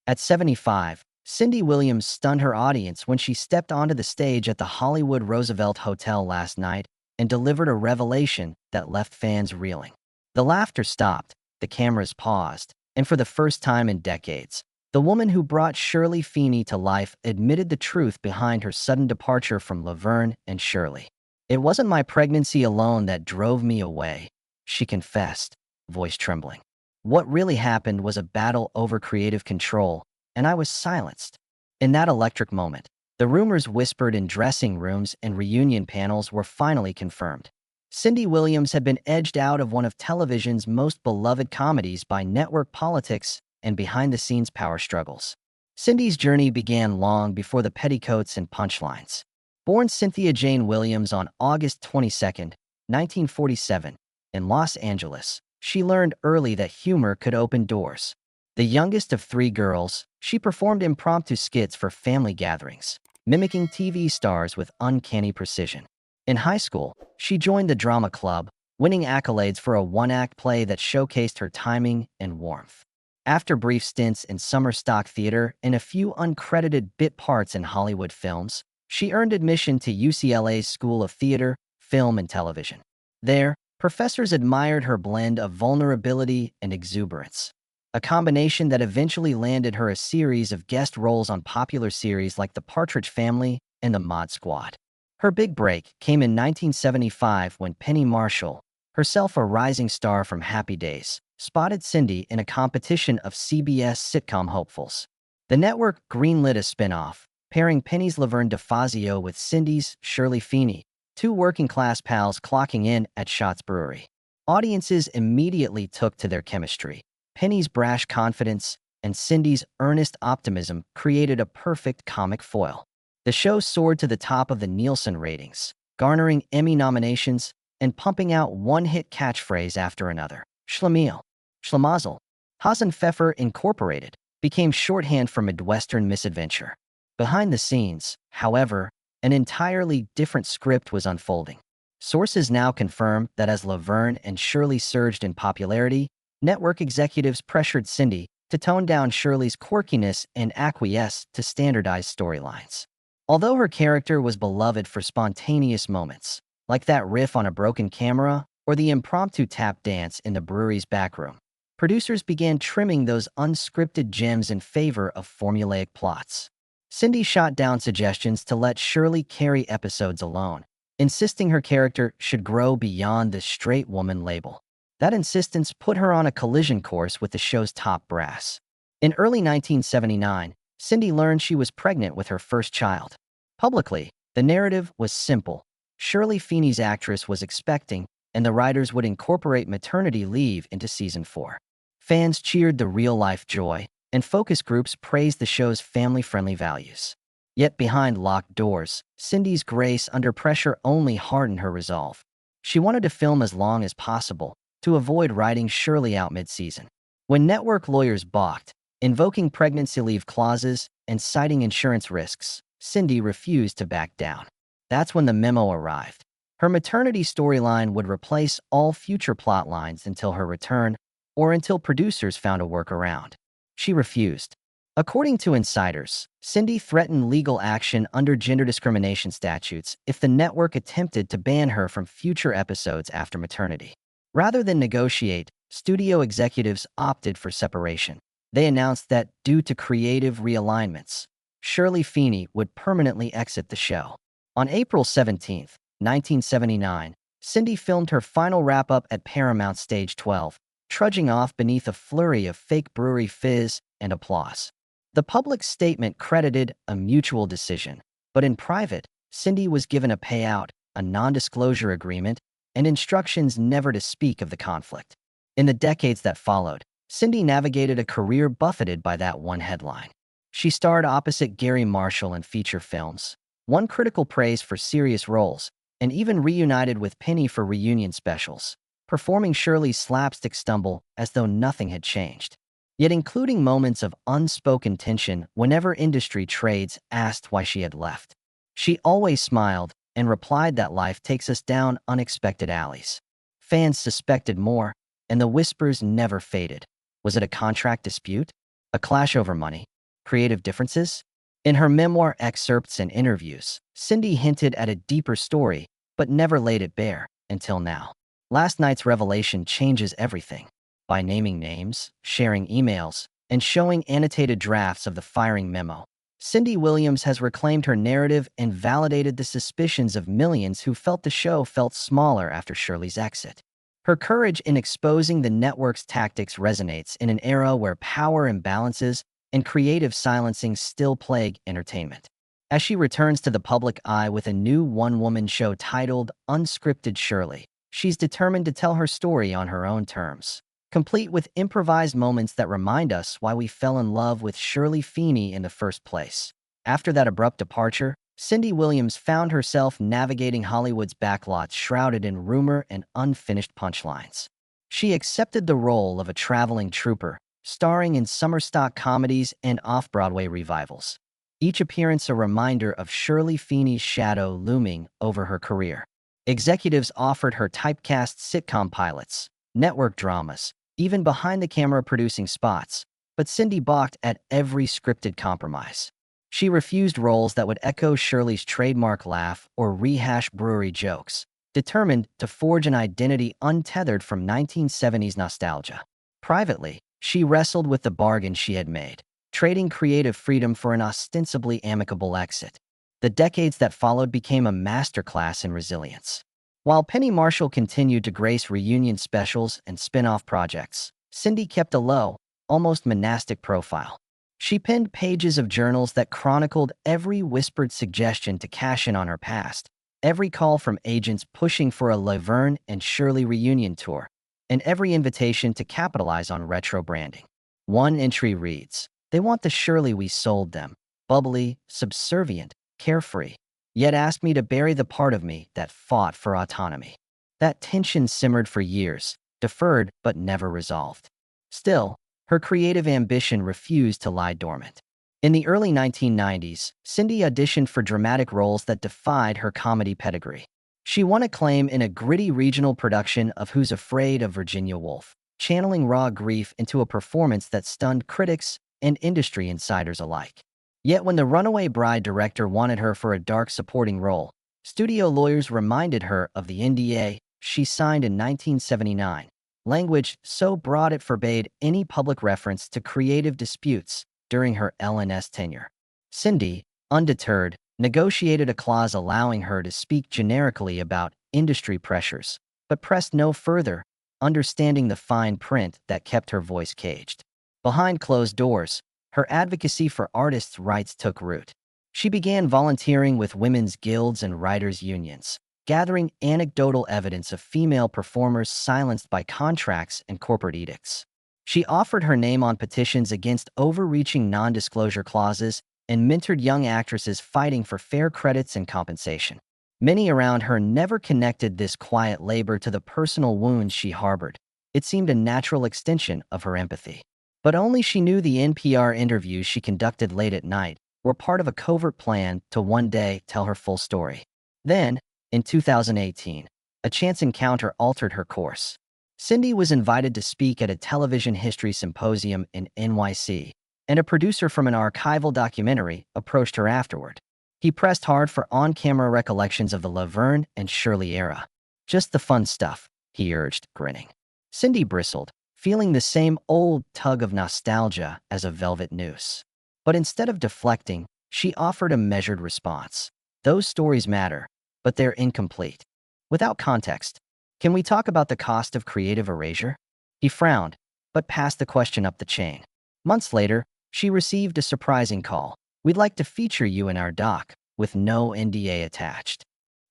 At 75, Cindy Williams stunned her audience when she stepped onto the stage at the Hollywood Roosevelt Hotel last night and delivered a revelation that left fans reeling. The laughter stopped, the cameras paused, and for the first time in decades, the woman who brought Shirley Feeney to life admitted the truth behind her sudden departure from Laverne and Shirley. "It wasn't my pregnancy alone that drove me away," she confessed, voice trembling. "What really happened was a battle over creative control, and I was silenced." In that electric moment, the rumors whispered in dressing rooms and reunion panels were finally confirmed. Cindy Williams had been edged out of one of television's most beloved comedies by network politics and behind-the-scenes power struggles. Cindy's journey began long before the petticoats and punchlines. Born Cynthia Jane Williams on August 22, 1947, in Los Angeles, she learned early that humor could open doors. The youngest of three girls, she performed impromptu skits for family gatherings, mimicking TV stars with uncanny precision. In high school, she joined the drama club, winning accolades for a one-act play that showcased her timing and warmth. After brief stints in summer stock theater and a few uncredited bit parts in Hollywood films, she earned admission to UCLA's School of Theater, Film, and Television. There, professors admired her blend of vulnerability and exuberance, a combination that eventually landed her a series of guest roles on popular series like The Partridge Family and The Mod Squad. Her big break came in 1975 when Penny Marshall, herself a rising star from Happy Days, spotted Cindy in a competition of CBS sitcom hopefuls. The network greenlit a spin-off, pairing Penny's Laverne DeFazio with Cindy's Shirley Feeney, two working-class pals clocking in at Schatz Brewery. Audiences immediately took to their chemistry. Penny's brash confidence and Cindy's earnest optimism created a perfect comic foil. The show soared to the top of the Nielsen ratings, garnering Emmy nominations and pumping out one-hit catchphrase after another. Schlemiel, Schlemazel, Hasenpfeffer Incorporated became shorthand for Midwestern misadventure. Behind the scenes, however, an entirely different script was unfolding. Sources now confirm that as Laverne and Shirley surged in popularity, network executives pressured Cindy to tone down Shirley's quirkiness and acquiesce to standardized storylines. Although her character was beloved for spontaneous moments, like that riff on a broken camera or the impromptu tap dance in the brewery's backroom, producers began trimming those unscripted gems in favor of formulaic plots. Cindy shot down suggestions to let Shirley carry episodes alone, insisting her character should grow beyond the straight woman label. That insistence put her on a collision course with the show's top brass. In early 1979, Cindy learned she was pregnant with her first child. Publicly, the narrative was simple. Shirley Feeney's actress was expecting, and the writers would incorporate maternity leave into season 4. Fans cheered the real-life joy, and focus groups praised the show's family-friendly values. Yet behind locked doors, Cindy's grace under pressure only hardened her resolve. She wanted to film as long as possible, to avoid writing Shirley out mid-season. When network lawyers balked, invoking pregnancy leave clauses and citing insurance risks, Cindy refused to back down. That's when the memo arrived. Her maternity storyline would replace all future plot lines until her return or until producers found a workaround. She refused. According to insiders, Cindy threatened legal action under gender discrimination statutes if the network attempted to ban her from future episodes after maternity. Rather than negotiate, studio executives opted for separation. They announced that, due to creative realignments, Shirley Feeney would permanently exit the show. On April 17, 1979, Cindy filmed her final wrap-up at Paramount Stage 12, trudging off beneath a flurry of fake brewery fizz and applause. The public statement credited a mutual decision, but in private, Cindy was given a payout, a non-disclosure agreement, and instructions never to speak of the conflict. In the decades that followed, Cindy navigated a career buffeted by that one headline. She starred opposite Gary Marshall in feature films, won critical praise for serious roles, and even reunited with Penny for reunion specials, performing Shirley's slapstick stumble as though nothing had changed. Yet including moments of unspoken tension whenever industry trades asked why she had left. She always smiled and replied that life takes us down unexpected alleys. Fans suspected more, and the whispers never faded. Was it a contract dispute? A clash over money? creative differences? In her memoir excerpts and interviews, Cindy hinted at a deeper story, but never laid it bare until now. Last night's revelation changes everything. By naming names, sharing emails, and showing annotated drafts of the firing memo, Cindy Williams has reclaimed her narrative and validated the suspicions of millions who felt the show felt smaller after Shirley's exit. Her courage in exposing the network's tactics resonates in an era where power imbalances and creative silencing still plague entertainment. As she returns to the public eye with a new one-woman show titled Unscripted Shirley, she's determined to tell her story on her own terms, complete with improvised moments that remind us why we fell in love with Shirley Feeney in the first place. After that abrupt departure, Cindy Williams found herself navigating Hollywood's backlots shrouded in rumor and unfinished punchlines. She accepted the role of a traveling trouper, starring in summer stock comedies and off-Broadway revivals. Each appearance a reminder of Shirley Feeney's shadow looming over her career. Executives offered her typecast sitcom pilots, network dramas, even behind-the-camera producing spots, but Cindy balked at every scripted compromise. She refused roles that would echo Shirley's trademark laugh or rehash brewery jokes, determined to forge an identity untethered from 1970s nostalgia. Privately, she wrestled with the bargain she had made, trading creative freedom for an ostensibly amicable exit. The decades that followed became a masterclass in resilience. While Penny Marshall continued to grace reunion specials and spin-off projects, Cindy kept a low, almost monastic profile. She penned pages of journals that chronicled every whispered suggestion to cash in on her past, every call from agents pushing for a Laverne and Shirley reunion tour, and every invitation to capitalize on retro branding. One entry reads, "They want the Shirley we sold them, bubbly, subservient, carefree, yet asked me to bury the part of me that fought for autonomy." That tension simmered for years, deferred but never resolved. Still, her creative ambition refused to lie dormant. In the early 1990s, Cindy auditioned for dramatic roles that defied her comedy pedigree. She won acclaim in a gritty regional production of Who's Afraid of Virginia Woolf, channeling raw grief into a performance that stunned critics and industry insiders alike. Yet when the Runaway Bride director wanted her for a dark supporting role, studio lawyers reminded her of the NDA she signed in 1979, language so broad it forbade any public reference to creative disputes during her L&S tenure. Cindy, undeterred, negotiated a clause allowing her to speak generically about industry pressures, but pressed no further, understanding the fine print that kept her voice caged. Behind closed doors, her advocacy for artists' rights took root. She began volunteering with women's guilds and writers' unions, gathering anecdotal evidence of female performers silenced by contracts and corporate edicts. She offered her name on petitions against overreaching non-disclosure clauses and mentored young actresses fighting for fair credits and compensation. Many around her never connected this quiet labor to the personal wounds she harbored. It seemed a natural extension of her empathy. But only she knew the NPR interviews she conducted late at night were part of a covert plan to one day tell her full story. Then, in 2018, a chance encounter altered her course. Cindy was invited to speak at a television history symposium in NYC, and a producer from an archival documentary approached her afterward. He pressed hard for on-camera recollections of the Laverne and Shirley era. "Just the fun stuff," he urged, grinning. Cindy bristled, feeling the same old tug of nostalgia as a velvet noose. But instead of deflecting, she offered a measured response. "Those stories matter, but they're incomplete. Without context, can we talk about the cost of creative erasure?" He frowned, but passed the question up the chain. Months later, she received a surprising call. "We'd like to feature you in our doc, with no NDA attached."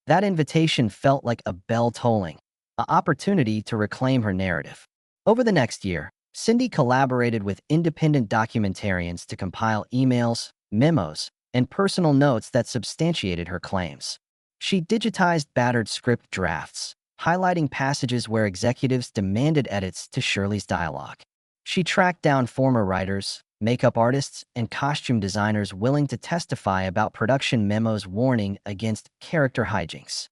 That invitation felt like a bell tolling, an opportunity to reclaim her narrative. Over the next year, Cindy collaborated with independent documentarians to compile emails, memos, and personal notes that substantiated her claims. She digitized battered script drafts, highlighting passages where executives demanded edits to Shirley's dialogue. She tracked down former writers, makeup artists, and costume designers willing to testify about production memos warning against character hijinks.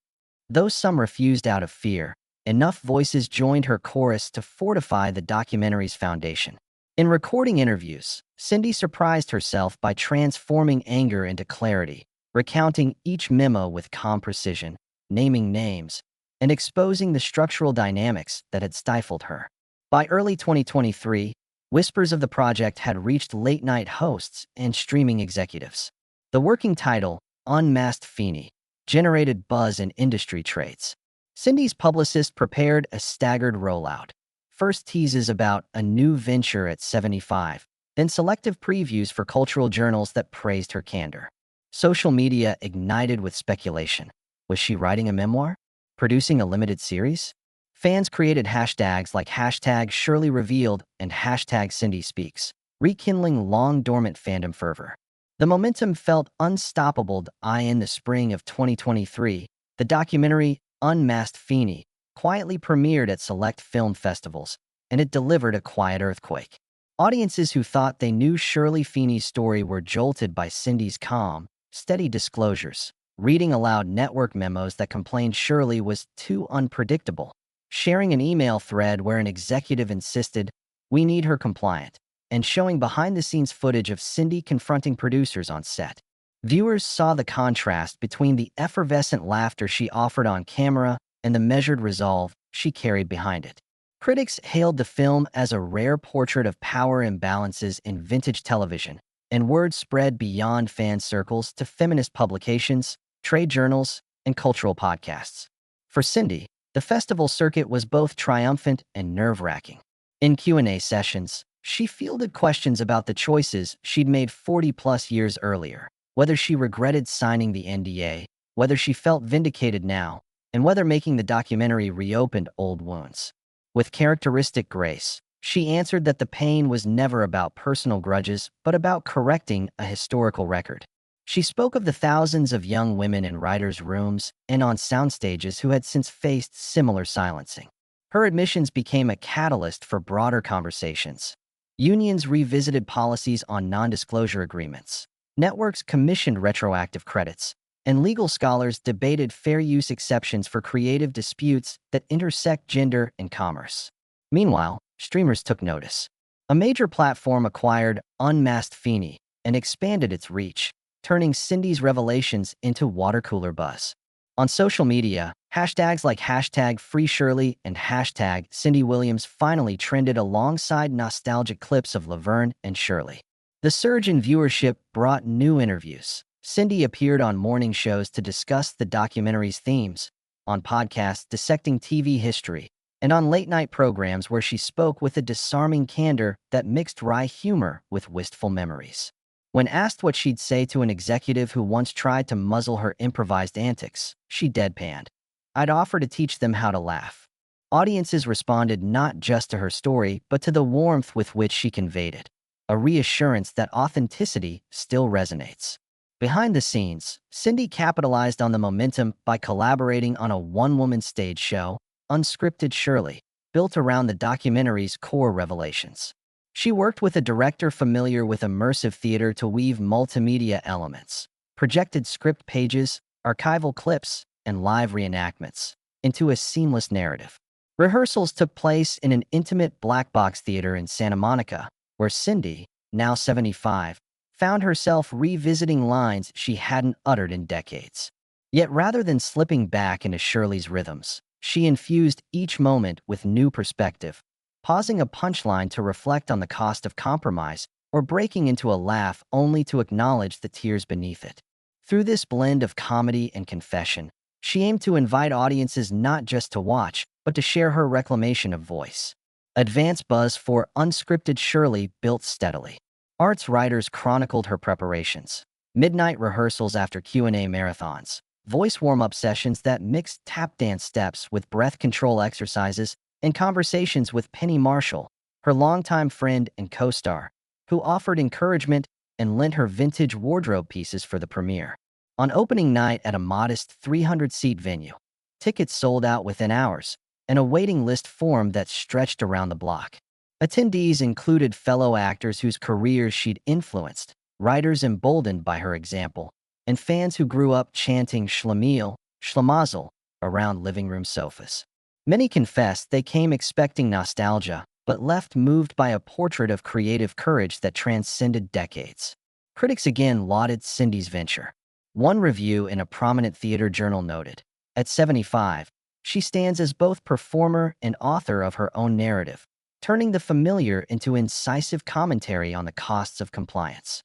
Though some refused out of fear, enough voices joined her chorus to fortify the documentary's foundation. In recording interviews, Cindy surprised herself by transforming anger into clarity, recounting each memo with calm precision, naming names, and exposing the structural dynamics that had stifled her. By early 2023, whispers of the project had reached late-night hosts and streaming executives. The working title, Unmasked Feeney, generated buzz in industry trades. Cindy's publicist prepared a staggered rollout. First teases about a new venture at 75, then selective previews for cultural journals that praised her candor. Social media ignited with speculation. Was she writing a memoir? Producing a limited series? Fans created hashtags like hashtag Shirley Revealed and hashtag Cindy Speaks, rekindling long-dormant fandom fervor. The momentum felt unstoppable. In the spring of 2023, the documentary Unmasked Feeney quietly premiered at select film festivals, and it delivered a quiet earthquake. Audiences who thought they knew Shirley Feeney's story were jolted by Cindy's calm, steady disclosures, reading aloud network memos that complained Shirley was too unpredictable, sharing an email thread where an executive insisted, "We need her compliant," and showing behind-the-scenes footage of Cindy confronting producers on set. Viewers saw the contrast between the effervescent laughter she offered on camera and the measured resolve she carried behind it. Critics hailed the film as a rare portrait of power imbalances in vintage television, and word spread beyond fan circles to feminist publications, trade journals, and cultural podcasts. For Cindy, the festival circuit was both triumphant and nerve-wracking. In Q&A sessions, she fielded questions about the choices she'd made 40-plus years earlier, whether she regretted signing the NDA, whether she felt vindicated now, and whether making the documentary reopened old wounds. With characteristic grace, she answered that the pain was never about personal grudges, but about correcting a historical record. She spoke of the thousands of young women in writers' rooms and on soundstages who had since faced similar silencing. Her admissions became a catalyst for broader conversations. Unions revisited policies on non-disclosure agreements. Networks commissioned retroactive credits, and legal scholars debated fair use exceptions for creative disputes that intersect gender and commerce. Meanwhile, streamers took notice. A major platform acquired Unmasked Feeney and expanded its reach, turning Cindy's revelations into water-cooler buzz. On social media, hashtags like hashtag #FreeShirley and hashtag Cindy Williams finally trended alongside nostalgic clips of Laverne and Shirley. The surge in viewership brought new interviews. Cindy appeared on morning shows to discuss the documentary's themes, on podcasts dissecting TV history, and on late-night programs where she spoke with a disarming candor that mixed wry humor with wistful memories. When asked what she'd say to an executive who once tried to muzzle her improvised antics, she deadpanned, "I'd offer to teach them how to laugh." Audiences responded not just to her story, but to the warmth with which she conveyed it, a reassurance that authenticity still resonates. Behind the scenes, Cindy capitalized on the momentum by collaborating on a one-woman stage show, Unscripted Shirley, built around the documentary's core revelations. She worked with a director familiar with immersive theater to weave multimedia elements, projected script pages, archival clips, and live reenactments into a seamless narrative. Rehearsals took place in an intimate black box theater in Santa Monica, where Cindy, now 75, found herself revisiting lines she hadn't uttered in decades. Yet rather than slipping back into Shirley's rhythms, she infused each moment with new perspective, pausing a punchline to reflect on the cost of compromise or breaking into a laugh only to acknowledge the tears beneath it. Through this blend of comedy and confession, she aimed to invite audiences not just to watch, but to share her reclamation of voice. Advance buzz for Unscripted Shirley built steadily. Arts writers chronicled her preparations. Midnight rehearsals after Q&A marathons. Voice warm-up sessions that mixed tap dance steps with breath control exercises and conversations with Penny Marshall, her longtime friend and co-star, who offered encouragement and lent her vintage wardrobe pieces for the premiere. On opening night at a modest 300-seat venue, tickets sold out within hours, and a waiting list formed that stretched around the block. Attendees included fellow actors whose careers she'd influenced, writers emboldened by her example, and fans who grew up chanting Schlemiel, Schlemazel around living room sofas. Many confessed they came expecting nostalgia, but left moved by a portrait of creative courage that transcended decades. Critics again lauded Cindy's venture. One review in a prominent theater journal noted, "At 75, she stands as both performer and author of her own narrative, turning the familiar into incisive commentary on the costs of compliance."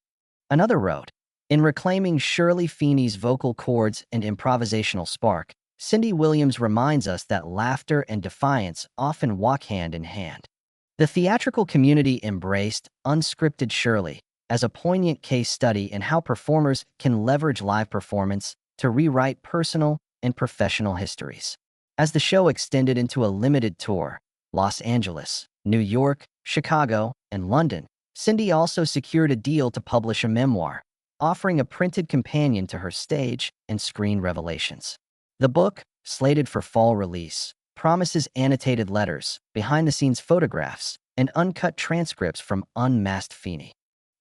Another wrote, "In reclaiming Shirley Feeney's vocal cords and improvisational spark, Cindy Williams reminds us that laughter and defiance often walk hand in hand." The theatrical community embraced Unscripted Shirley as a poignant case study in how performers can leverage live performance to rewrite personal and professional histories. As the show extended into a limited tour, Los Angeles, New York, Chicago, and London, Cindy also secured a deal to publish a memoir, offering a printed companion to her stage and screen revelations. The book, slated for fall release, promises annotated letters, behind-the-scenes photographs, and uncut transcripts from Unmasked Feeney.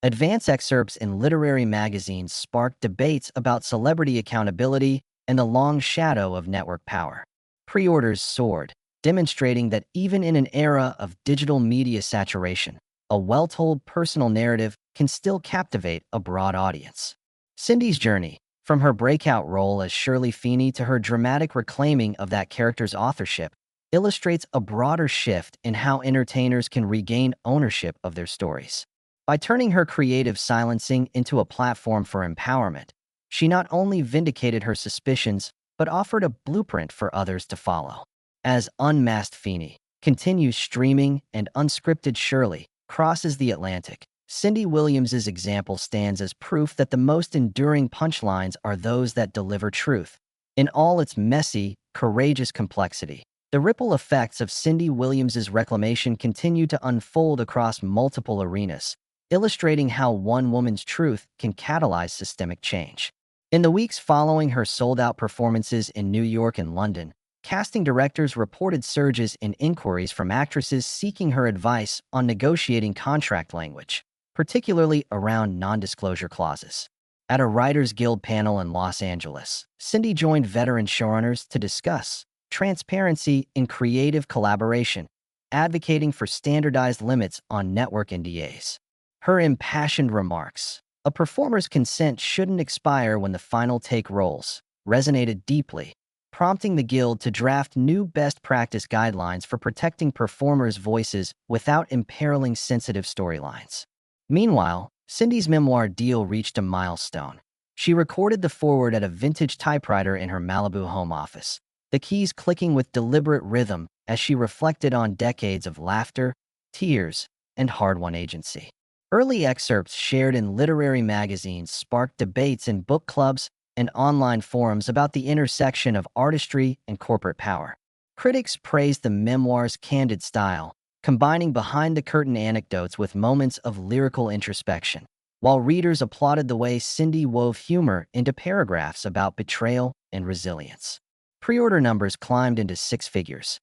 Advance excerpts in literary magazines sparked debates about celebrity accountability and the long shadow of network power. Pre-orders soared, demonstrating that even in an era of digital media saturation, a well-told personal narrative can still captivate a broad audience. Cindy's journey, from her breakout role as Shirley Feeney to her dramatic reclaiming of that character's authorship, illustrates a broader shift in how entertainers can regain ownership of their stories. By turning her creative silencing into a platform for empowerment, she not only vindicated her suspicions, but offered a blueprint for others to follow. As Unmasked Feeney continues streaming and Unscripted Shirley crosses the Atlantic, Cindy Williams's example stands as proof that the most enduring punchlines are those that deliver truth. In all its messy, courageous complexity, the ripple effects of Cindy Williams's reclamation continue to unfold across multiple arenas, illustrating how one woman's truth can catalyze systemic change. In the weeks following her sold-out performances in New York and London, casting directors reported surges in inquiries from actresses seeking her advice on negotiating contract language, particularly around non-disclosure clauses. At a Writers Guild panel in Los Angeles, Cindy joined veteran showrunners to discuss transparency in creative collaboration, advocating for standardized limits on network NDAs. Her impassioned remarks, "A performer's consent shouldn't expire when the final take rolls," resonated deeply, prompting the Guild to draft new best practice guidelines for protecting performers' voices without imperiling sensitive storylines. Meanwhile, Cindy's memoir deal reached a milestone. She recorded the foreword at a vintage typewriter in her Malibu home office, the keys clicking with deliberate rhythm as she reflected on decades of laughter, tears, and hard-won agency. Early excerpts shared in literary magazines sparked debates in book clubs and online forums about the intersection of artistry and corporate power. Critics praised the memoir's candid style, combining behind-the-curtain anecdotes with moments of lyrical introspection, while readers applauded the way Cindy wove humor into paragraphs about betrayal and resilience. Pre-order numbers climbed into six figures,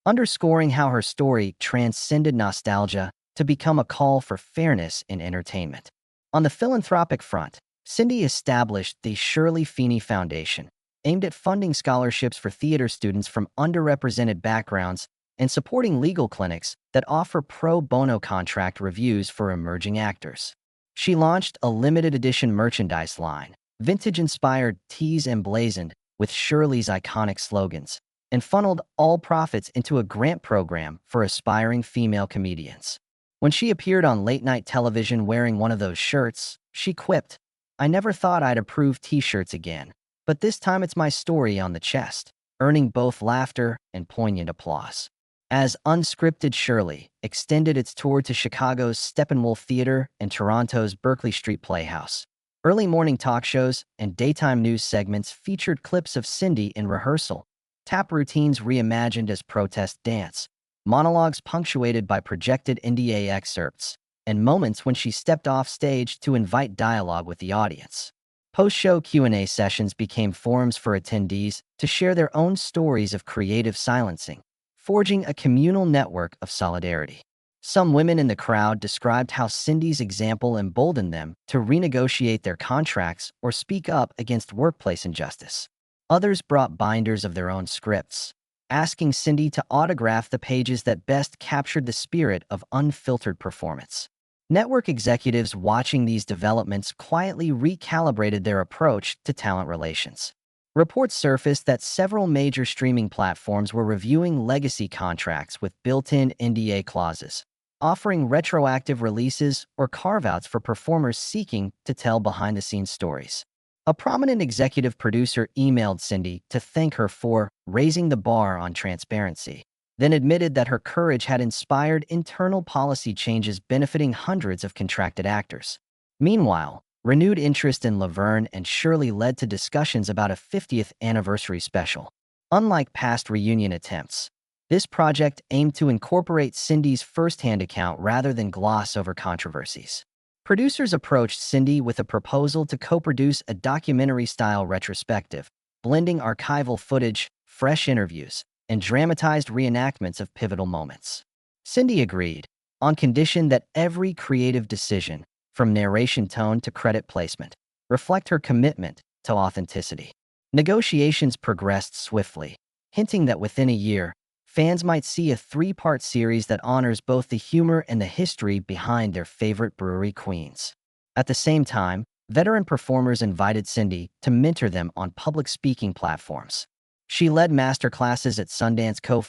underscoring how her story transcended nostalgia to become a call for fairness in entertainment. On the philanthropic front, Cindy established the Shirley Feeney Foundation, aimed at funding scholarships for theater students from underrepresented backgrounds and supporting legal clinics that offer pro bono contract reviews for emerging actors. She launched a limited edition merchandise line, vintage-inspired tees emblazoned with Shirley's iconic slogans, and funneled all profits into a grant program for aspiring female comedians. When she appeared on late-night television wearing one of those shirts, she quipped, "I never thought I'd approve t-shirts again, but this time it's my story on the chest," earning both laughter and poignant applause. As Unscripted Shirley extended its tour to Chicago's Steppenwolf Theater and Toronto's Berkeley Street Playhouse, early morning talk shows and daytime news segments featured clips of Cindy in rehearsal, tap routines reimagined as protest dance, monologues punctuated by projected NDA excerpts, and moments when she stepped off stage to invite dialogue with the audience. Post-show Q&A sessions became forums for attendees to share their own stories of creative silencing, forging a communal network of solidarity. Some women in the crowd described how Cindy's example emboldened them to renegotiate their contracts or speak up against workplace injustice. Others brought binders of their own scripts, asking Cindy to autograph the pages that best captured the spirit of unfiltered performance. Network executives watching these developments quietly recalibrated their approach to talent relations. Reports surfaced that several major streaming platforms were reviewing legacy contracts with built-in NDA clauses, offering retroactive releases or carve-outs for performers seeking to tell behind-the-scenes stories. A prominent executive producer emailed Cindy to thank her for raising the bar on transparency, then admitted that her courage had inspired internal policy changes benefiting hundreds of contracted actors. Meanwhile, renewed interest in Laverne and Shirley led to discussions about a 50th anniversary special. Unlike past reunion attempts, this project aimed to incorporate Cindy's first-hand account rather than gloss over controversies. Producers approached Cindy with a proposal to co-produce a documentary-style retrospective, blending archival footage, fresh interviews, and dramatized reenactments of pivotal moments. Cindy agreed, on condition that every creative decision, from narration tone to credit placement, reflect her commitment to authenticity. Negotiations progressed swiftly, hinting that within a year, fans might see a three-part series that honors both the humor and the history behind their favorite brewery queens. At the same time, veteran performers invited Cindy to mentor them on public speaking platforms. She led masterclasses at Sundance Co.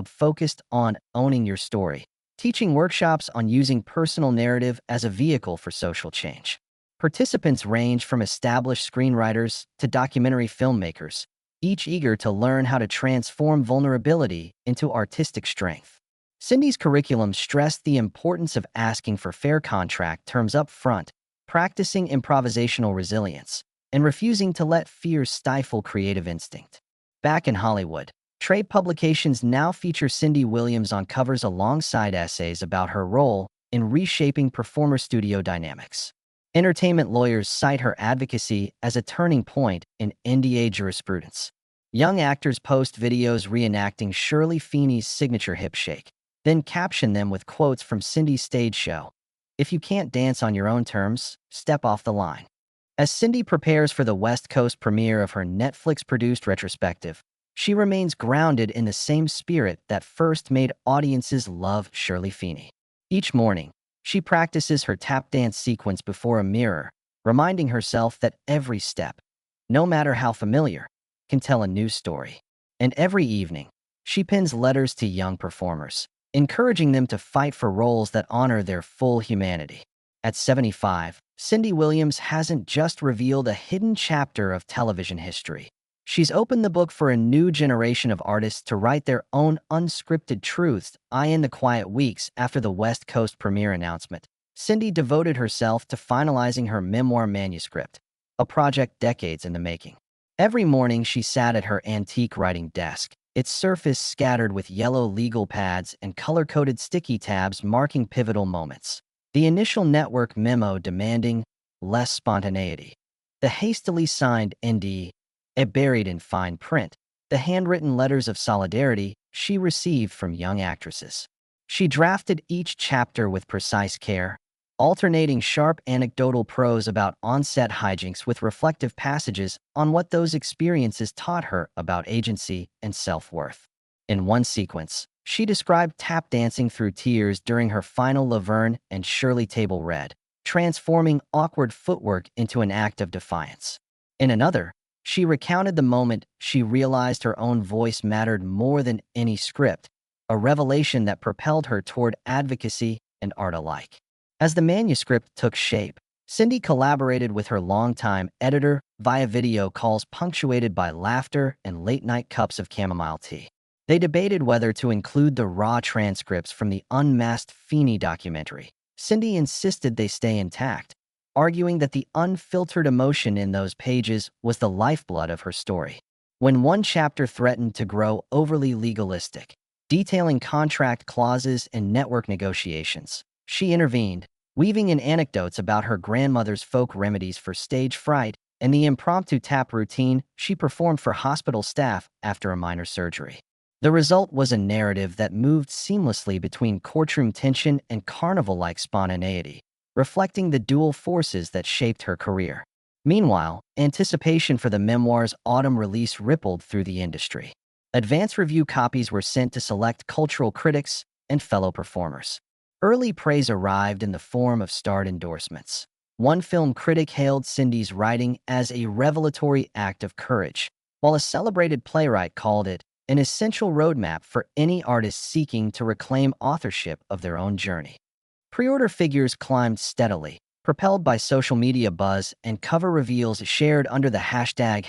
focused on owning your story, teaching workshops on using personal narrative as a vehicle for social change. Participants range from established screenwriters to documentary filmmakers, each eager to learn how to transform vulnerability into artistic strength. Cindy's curriculum stressed the importance of asking for fair contract terms up front, practicing improvisational resilience, and refusing to let fear stifle creative instinct. Back in Hollywood, trade publications now feature Cindy Williams on covers alongside essays about her role in reshaping performer studio dynamics. Entertainment lawyers cite her advocacy as a turning point in NDA jurisprudence. Young actors post videos reenacting Shirley Feeney's signature hip shake, then caption them with quotes from Cindy's stage show. "If you can't dance on your own terms, step off the line." As Cindy prepares for the West Coast premiere of her Netflix-produced retrospective, she remains grounded in the same spirit that first made audiences love Shirley Feeney. Each morning, she practices her tap dance sequence before a mirror, reminding herself that every step, no matter how familiar, can tell a new story. And every evening, she pens letters to young performers, encouraging them to fight for roles that honor their full humanity. At 75, Cindy Williams hasn't just revealed a hidden chapter of television history. She's opened the book for a new generation of artists to write their own unscripted truths. In the quiet weeks after the West Coast premiere announcement, Cindy devoted herself to finalizing her memoir manuscript, a project decades in the making. Every morning she sat at her antique writing desk, its surface scattered with yellow legal pads and color-coded sticky tabs marking pivotal moments. The initial network memo demanding less spontaneity, the hastily signed ND, buried in fine print, the handwritten letters of solidarity she received from young actresses. She drafted each chapter with precise care, alternating sharp anecdotal prose about on-set hijinks with reflective passages on what those experiences taught her about agency and self-worth. In one sequence, she described tap dancing through tears during her final Laverne and Shirley table read, transforming awkward footwork into an act of defiance. In another, she recounted the moment she realized her own voice mattered more than any script, a revelation that propelled her toward advocacy and art alike. As the manuscript took shape, Cindy collaborated with her longtime editor via video calls punctuated by laughter and late-night cups of chamomile tea. They debated whether to include the raw transcripts from the Unmasked Feeney documentary. Cindy insisted they stay intact, arguing that the unfiltered emotion in those pages was the lifeblood of her story. When one chapter threatened to grow overly legalistic, detailing contract clauses and network negotiations, she intervened, weaving in anecdotes about her grandmother's folk remedies for stage fright and the impromptu tap routine she performed for hospital staff after a minor surgery. The result was a narrative that moved seamlessly between courtroom tension and carnival-like spontaneity, reflecting the dual forces that shaped her career. Meanwhile, anticipation for the memoir's autumn release rippled through the industry. Advance review copies were sent to select cultural critics and fellow performers. Early praise arrived in the form of starred endorsements. One film critic hailed Cindy's writing as a revelatory act of courage, while a celebrated playwright called it an essential roadmap for any artist seeking to reclaim authorship of their own journey. Pre-order figures climbed steadily, propelled by social media buzz and cover reveals shared under the hashtag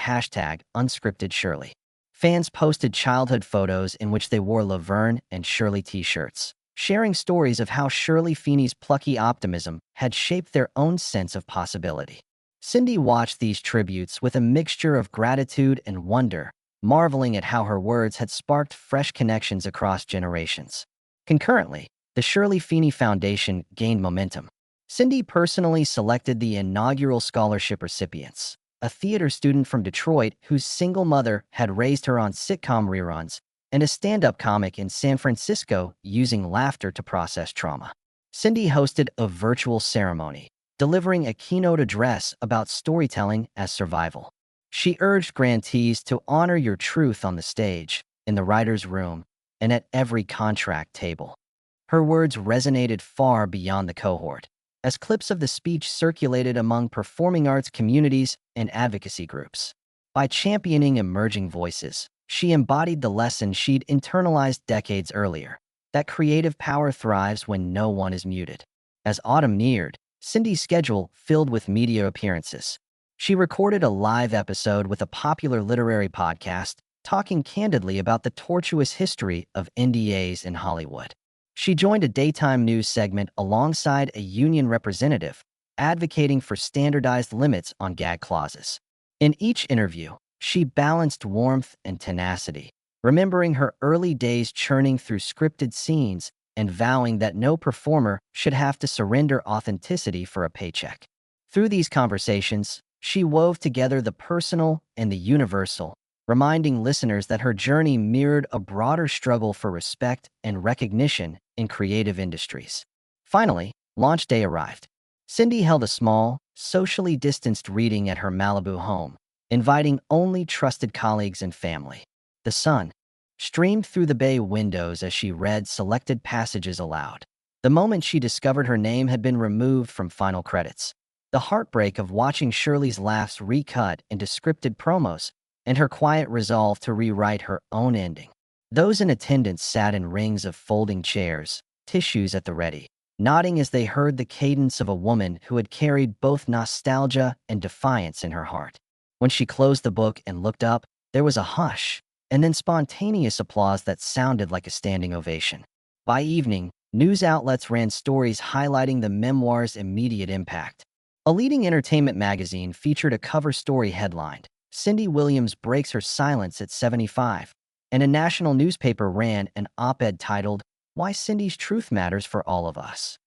#UnscriptedShirley. Fans posted childhood photos in which they wore Laverne and Shirley t-shirts, sharing stories of how Shirley Feeney's plucky optimism had shaped their own sense of possibility. Cindy watched these tributes with a mixture of gratitude and wonder, marveling at how her words had sparked fresh connections across generations. Concurrently, the Shirley Feeney Foundation gained momentum. Cindy personally selected the inaugural scholarship recipients, a theater student from Detroit whose single mother had raised her on sitcom reruns, and a stand-up comic in San Francisco using laughter to process trauma. Cindy hosted a virtual ceremony, delivering a keynote address about storytelling as survival. She urged grantees to honor your truth on the stage, in the writer's room, and at every contract table. Her words resonated far beyond the cohort, as clips of the speech circulated among performing arts communities and advocacy groups. By championing emerging voices, she embodied the lesson she'd internalized decades earlier, that creative power thrives when no one is muted. As autumn neared, Cindy's schedule filled with media appearances. She recorded a live episode with a popular literary podcast, talking candidly about the tortuous history of NDAs in Hollywood. She joined a daytime news segment alongside a union representative, advocating for standardized limits on gag clauses. In each interview, she balanced warmth and tenacity, remembering her early days churning through scripted scenes and vowing that no performer should have to surrender authenticity for a paycheck. Through these conversations, she wove together the personal and the universal, reminding listeners that her journey mirrored a broader struggle for respect and recognition in creative industries. Finally, launch day arrived. Cindy held a small, socially distanced reading at her Malibu home, inviting only trusted colleagues and family. The sun streamed through the bay windows as she read selected passages aloud. The moment she discovered her name had been removed from final credits, the heartbreak of watching Shirley's laughs recut into scripted promos, and her quiet resolve to rewrite her own ending. Those in attendance sat in rings of folding chairs, tissues at the ready, nodding as they heard the cadence of a woman who had carried both nostalgia and defiance in her heart. When she closed the book and looked up, there was a hush, and then spontaneous applause that sounded like a standing ovation. By evening, news outlets ran stories highlighting the memoir's immediate impact. A leading entertainment magazine featured a cover story headlined, "Cindy Williams Breaks Her Silence at 75," and a national newspaper ran an op-ed titled, "Why Cindy's Truth Matters for All of Us."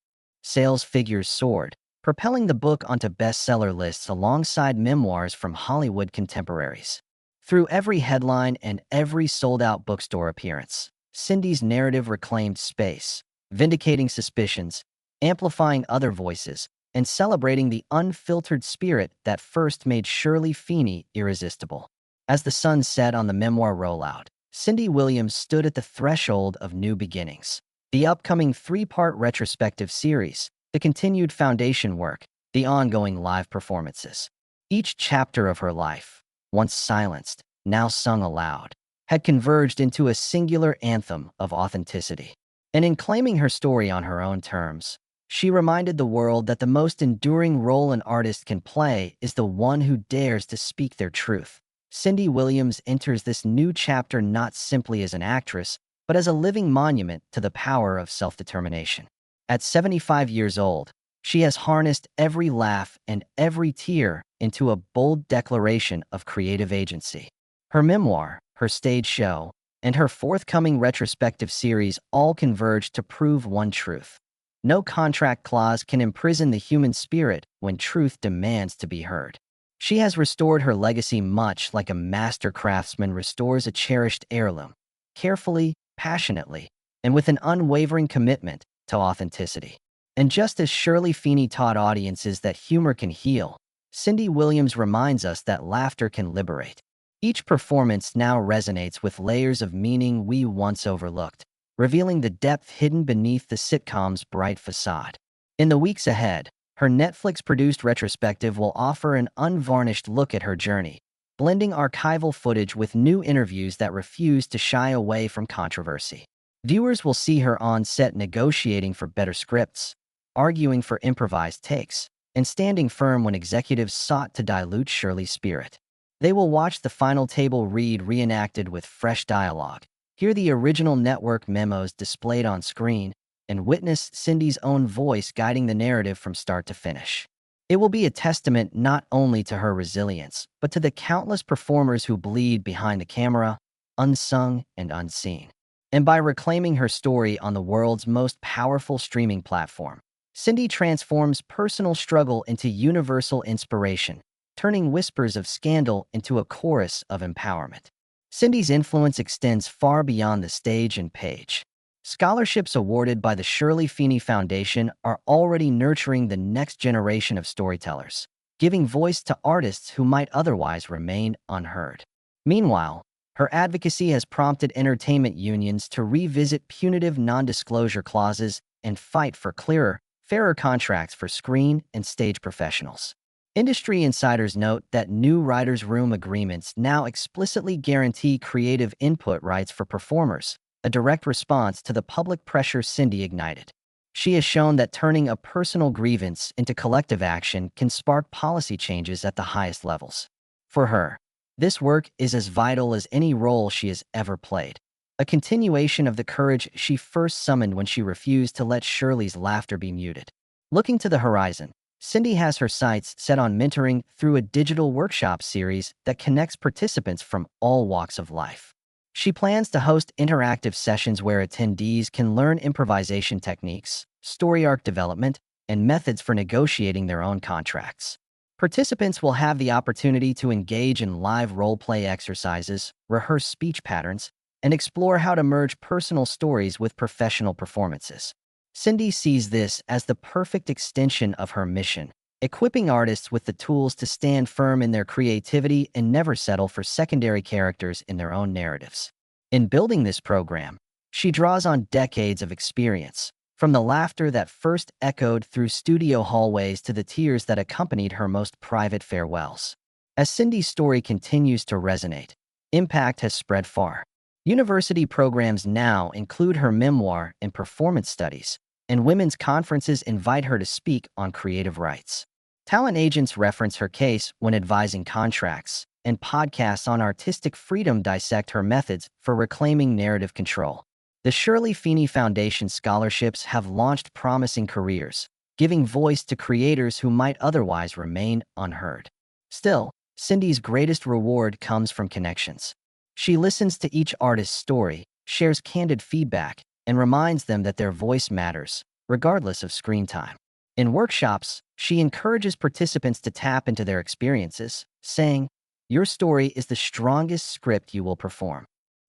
Sales figures soared, propelling the book onto bestseller lists alongside memoirs from Hollywood contemporaries. Through every headline and every sold-out bookstore appearance, Cindy's narrative reclaimed space, vindicating suspicions, amplifying other voices, and celebrating the unfiltered spirit that first made Shirley Feeney irresistible. As the sun set on the memoir rollout, Cindy Williams stood at the threshold of new beginnings. The upcoming 3-part retrospective series, the continued foundation work, the ongoing live performances. Each chapter of her life, once silenced, now sung aloud, had converged into a singular anthem of authenticity. And in claiming her story on her own terms, she reminded the world that the most enduring role an artist can play is the one who dares to speak their truth. Cindy Williams enters this new chapter not simply as an actress, but as a living monument to the power of self-determination. At 75 years old, she has harnessed every laugh and every tear into a bold declaration of creative agency. Her memoir, her stage show, and her forthcoming retrospective series all converge to prove one truth: no contract clause can imprison the human spirit when truth demands to be heard. She has restored her legacy much like a master craftsman restores a cherished heirloom, carefully, passionately, and with an unwavering commitment to authenticity. And just as Shirley Feeney taught audiences that humor can heal, Cindy Williams reminds us that laughter can liberate. Each performance now resonates with layers of meaning we once overlooked, revealing the depth hidden beneath the sitcom's bright facade. In the weeks ahead, her Netflix-produced retrospective will offer an unvarnished look at her journey, blending archival footage with new interviews that refuse to shy away from controversy. Viewers will see her on set negotiating for better scripts, arguing for improvised takes, and standing firm when executives sought to dilute Shirley's spirit. They will watch the final table read reenacted with fresh dialogue, hear the original network memos displayed on screen, and witness Cindy's own voice guiding the narrative from start to finish. It will be a testament not only to her resilience, but to the countless performers who bleed behind the camera, unsung and unseen. And by reclaiming her story on the world's most powerful streaming platform, Cindy transforms personal struggle into universal inspiration, turning whispers of scandal into a chorus of empowerment. Cindy's influence extends far beyond the stage and page. Scholarships awarded by the Shirley Feeney Foundation are already nurturing the next generation of storytellers, giving voice to artists who might otherwise remain unheard. Meanwhile, her advocacy has prompted entertainment unions to revisit punitive non-disclosure clauses and fight for clearer, fairer contracts for screen and stage professionals. Industry insiders note that new writers' room agreements now explicitly guarantee creative input rights for performers, a direct response to the public pressure Cindy ignited. She has shown that turning a personal grievance into collective action can spark policy changes at the highest levels. For her, this work is as vital as any role she has ever played, a continuation of the courage she first summoned when she refused to let Shirley's laughter be muted. Looking to the horizon, Cindy has her sights set on mentoring through a digital workshop series that connects participants from all walks of life. She plans to host interactive sessions where attendees can learn improvisation techniques, story arc development, and methods for negotiating their own contracts. Participants will have the opportunity to engage in live role-play exercises, rehearse speech patterns, and explore how to merge personal stories with professional performances. Cindy sees this as the perfect extension of her mission, equipping artists with the tools to stand firm in their creativity and never settle for secondary characters in their own narratives. In building this program, she draws on decades of experience, from the laughter that first echoed through studio hallways to the tears that accompanied her most private farewells. As Cindy's story continues to resonate, impact has spread far. University programs now include her memoir and performance studies, and women's conferences invite her to speak on creative rights. Talent agents reference her case when advising contracts, and podcasts on artistic freedom dissect her methods for reclaiming narrative control. The Shirley Feeney Foundation scholarships have launched promising careers, giving voice to creators who might otherwise remain unheard. Still, Cindy's greatest reward comes from connections. She listens to each artist's story, shares candid feedback, and reminds them that their voice matters, regardless of screen time. In workshops, she encourages participants to tap into their experiences, saying, "Your story is the strongest script you will perform."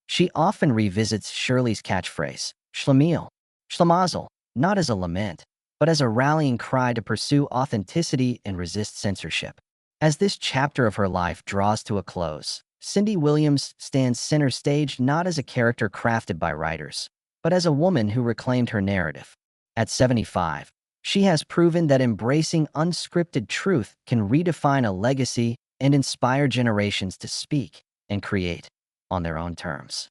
She often revisits Shirley's catchphrase, "Schlemiel, Schlemazel," not as a lament, but as a rallying cry to pursue authenticity and resist censorship. As this chapter of her life draws to a close, Cindy Williams stands center stage not as a character crafted by writers, but as a woman who reclaimed her narrative. At 75, she has proven that embracing unscripted truth can redefine a legacy and inspire generations to speak and create on their own terms.